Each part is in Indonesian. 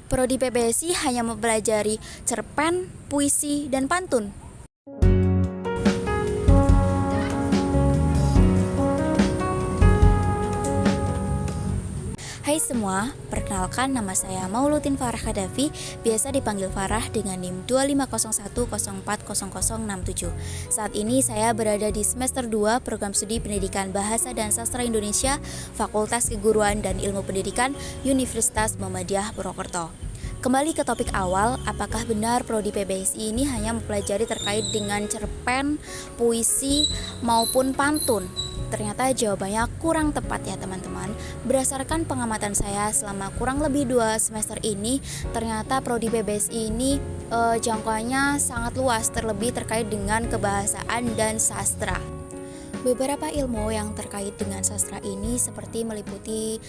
Prodi PBSI hanya mempelajari cerpen, puisi, dan pantun. Hai semua, perkenalkan nama saya Maulutin Farah Khadafi, biasa dipanggil Farah dengan NIM 25010404067. Saat ini saya berada di semester 2 Program Studi Pendidikan Bahasa dan Sastra Indonesia, Fakultas Keguruan dan Ilmu Pendidikan, Universitas Muhammadiyah Purwokerto. Kembali ke topik awal, apakah benar Prodi PBSI ini hanya mempelajari terkait dengan cerpen, puisi, maupun pantun? Ternyata jawabannya kurang tepat ya teman-teman. Berdasarkan pengamatan saya selama kurang lebih 2 semester ini, ternyata Prodi PBSI ini jangkauannya sangat luas, terlebih terkait dengan kebahasaan dan sastra. Beberapa ilmu yang terkait dengan sastra ini seperti meliputi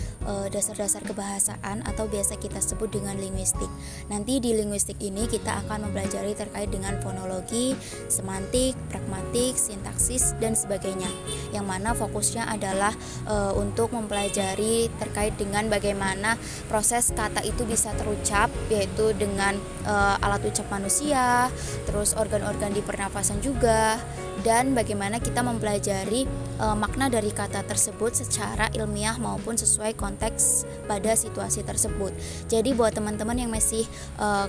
dasar-dasar kebahasaan atau biasa kita sebut dengan linguistik. Nanti di linguistik ini kita akan mempelajari terkait dengan fonologi, semantik, pragmatik, sintaksis, dan sebagainya. Yang mana fokusnya adalah untuk mempelajari terkait dengan bagaimana proses kata itu bisa terucap, yaitu dengan alat ucap manusia, terus organ-organ di pernafasan juga, dan bagaimana kita mempelajari makna dari kata tersebut secara ilmiah maupun sesuai konteks pada situasi tersebut. Jadi buat teman-teman yang masih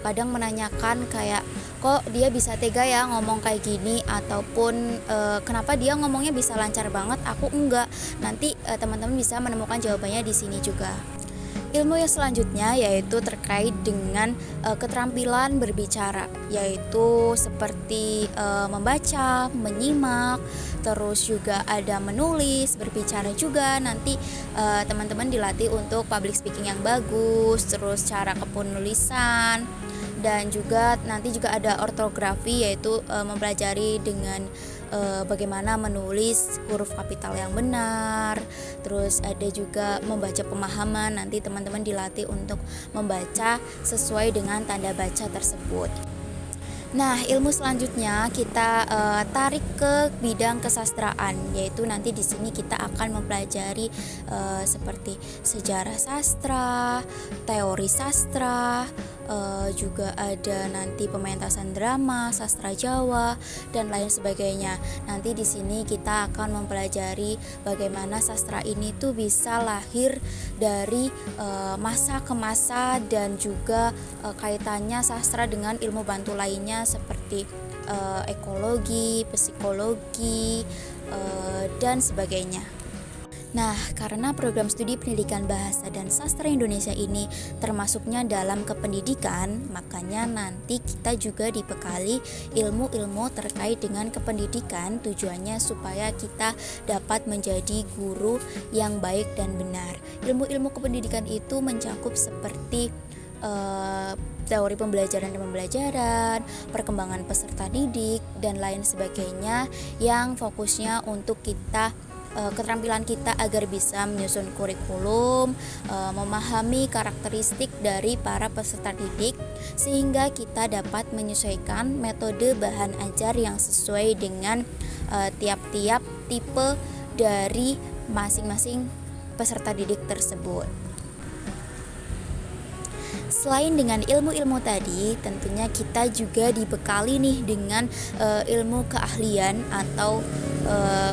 kadang menanyakan kayak kok dia bisa tega ya ngomong kayak gini, ataupun kenapa dia ngomongnya bisa lancar banget, aku enggak. Nanti teman-teman bisa menemukan jawabannya di sini juga. Ilmu yang selanjutnya yaitu terkait dengan keterampilan berbicara, yaitu seperti membaca, menyimak, terus juga ada menulis, berbicara juga. Nanti teman-teman dilatih untuk public speaking yang bagus, terus cara kepenulisan, dan juga nanti juga ada ortografi, yaitu mempelajari dengan bagaimana menulis huruf kapital yang benar. Terus ada juga membaca pemahaman, nanti teman-teman dilatih untuk membaca sesuai dengan tanda baca tersebut. Nah, ilmu selanjutnya kita tarik ke bidang kesastraan, yaitu nanti di sini kita akan mempelajari seperti sejarah sastra, teori sastra, juga ada nanti pementasan drama, sastra Jawa, dan lain sebagainya. Nanti di sini kita akan mempelajari bagaimana sastra ini tuh bisa lahir dari masa ke masa, dan juga kaitannya sastra dengan ilmu bantu lainnya seperti ekologi, psikologi, dan sebagainya. Nah, karena program studi pendidikan bahasa dan sastra Indonesia ini termasuknya dalam kependidikan, makanya nanti kita juga dibekali ilmu-ilmu terkait dengan kependidikan, tujuannya supaya kita dapat menjadi guru yang baik dan benar. Ilmu-ilmu kependidikan itu mencakup seperti teori pembelajaran dan pembelajaran, perkembangan peserta didik, dan lain sebagainya, yang fokusnya untuk kita keterampilan kita agar bisa menyusun kurikulum, memahami karakteristik dari para peserta didik, sehingga kita dapat menyesuaikan metode bahan ajar yang sesuai dengan tiap-tiap tipe dari masing-masing peserta didik tersebut. Selain dengan ilmu-ilmu tadi, tentunya kita juga dibekali nih dengan ilmu keahlian atau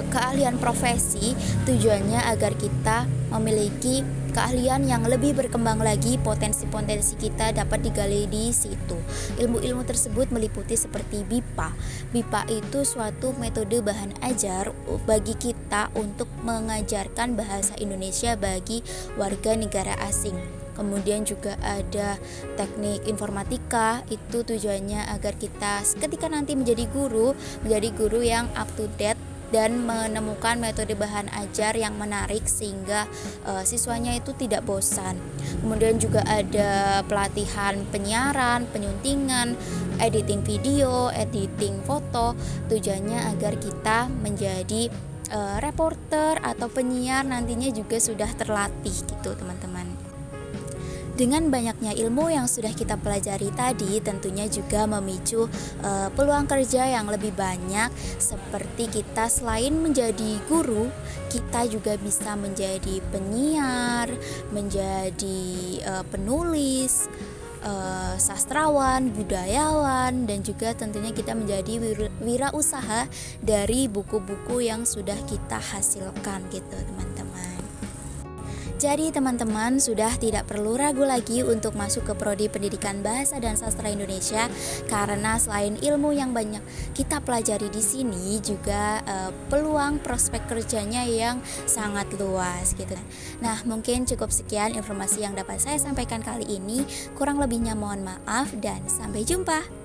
keahlian profesi, tujuannya agar kita memiliki keahlian yang lebih berkembang lagi, potensi-potensi kita dapat digali di situ. Ilmu-ilmu tersebut meliputi seperti BIPA. BIPA itu suatu metode bahan ajar bagi kita untuk mengajarkan bahasa Indonesia bagi warga negara asing. Kemudian juga ada teknik informatika, itu tujuannya agar kita ketika nanti menjadi guru yang up to date dan menemukan metode bahan ajar yang menarik sehingga siswanya itu tidak bosan. Kemudian juga ada pelatihan penyiaran, penyuntingan, editing video, editing foto, tujuannya agar kita menjadi reporter atau penyiar nantinya juga sudah terlatih gitu teman-teman. Dengan banyaknya ilmu yang sudah kita pelajari tadi, tentunya juga memicu peluang kerja yang lebih banyak, seperti kita selain menjadi guru, kita juga bisa menjadi penyiar, menjadi penulis, sastrawan, budayawan, dan juga tentunya kita menjadi wirausaha dari buku-buku yang sudah kita hasilkan gitu teman-teman. Jadi teman-teman sudah tidak perlu ragu lagi untuk masuk ke Prodi Pendidikan Bahasa dan Sastra Indonesia, karena selain ilmu yang banyak kita pelajari di sini juga peluang prospek kerjanya yang sangat luas gitu. Nah, mungkin cukup sekian informasi yang dapat saya sampaikan kali ini. Kurang lebihnya mohon maaf dan sampai jumpa.